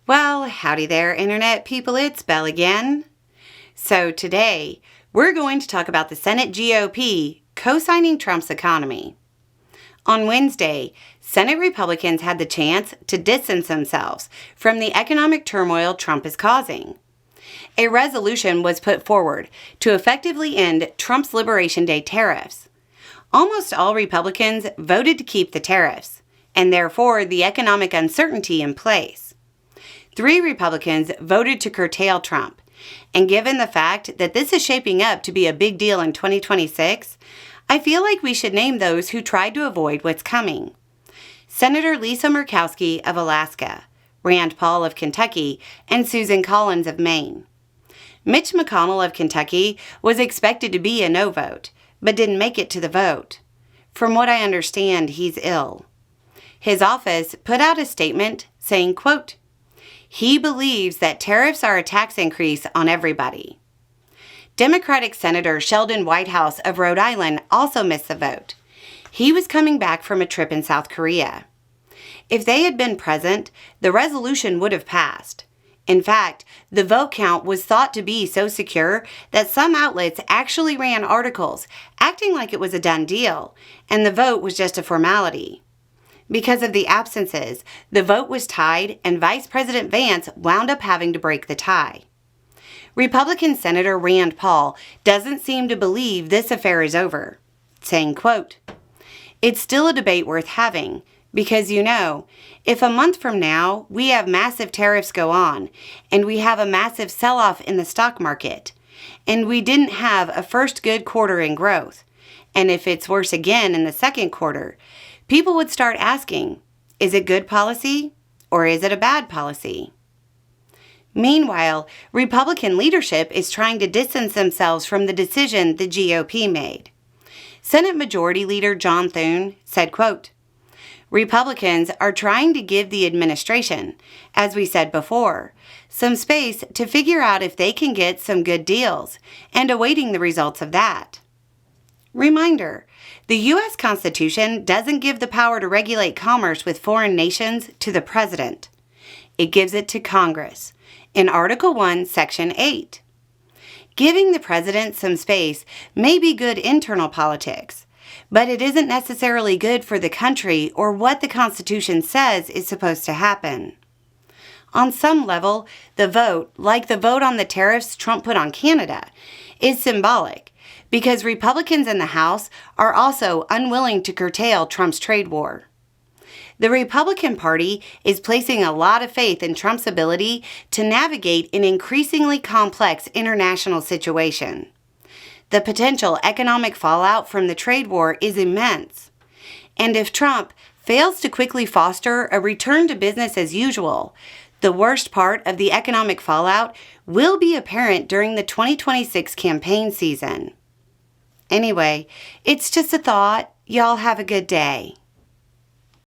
Well, howdy there, Internet people, it's Belle again. So today, we're going to talk about the Senate GOP co-signing Trump's economy. On Wednesday, Senate Republicans had the chance to distance themselves from the economic turmoil Trump is causing. A resolution was put forward to effectively end Trump's Liberation Day tariffs. Almost all Republicans voted to keep the tariffs, and therefore the economic uncertainty in place. 3 Republicans voted to curtail Trump, and given the fact that this is shaping up to be a big deal in 2026, I feel like we should name those who tried to avoid what's coming. Senator Lisa Murkowski of Alaska, Rand Paul of Kentucky, and Susan Collins of Maine. Mitch McConnell of Kentucky was expected to be a no vote, but didn't make it to the vote. From what I understand, he's ill. His office put out a statement saying, quote, "He believes that tariffs are a tax increase on everybody." Democratic Senator Sheldon Whitehouse of Rhode Island also missed the vote. He was coming back from a trip in South Korea. If they had been present, the resolution would have passed. In fact, the vote count was thought to be so secure that some outlets actually ran articles acting like it was a done deal, and the vote was just a formality. Because of the absences, the vote was tied, and Vice President Vance wound up having to break the tie. Republican Senator Rand Paul doesn't seem to believe this affair is over, saying, quote, "It's still a debate worth having, because if a month from now we have massive tariffs go on, and we have a massive sell-off in the stock market, and we didn't have a first good quarter in growth, and if it's worse again in the second quarter, people would start asking, is it good policy or is it a bad policy?" Meanwhile, Republican leadership is trying to distance themselves from the decision the GOP made. Senate Majority Leader John Thune said, quote, "Republicans are trying to give the administration, as we said before, some space to figure out if they can get some good deals, and awaiting the results of that." Reminder, the U.S. Constitution doesn't give the power to regulate commerce with foreign nations to the President. It gives it to Congress in Article 1, Section 8. Giving the President some space may be good internal politics, but it isn't necessarily good for the country or what the Constitution says is supposed to happen. On some level, the vote, like the vote on the tariffs Trump put on Canada, is symbolic, because Republicans in the House are also unwilling to curtail Trump's trade war. The Republican Party is placing a lot of faith in Trump's ability to navigate an increasingly complex international situation. The potential economic fallout from the trade war is immense. And if Trump fails to quickly foster a return to business as usual, the worst part of the economic fallout will be apparent during the 2026 campaign season. Anyway, it's just a thought. Y'all have a good day.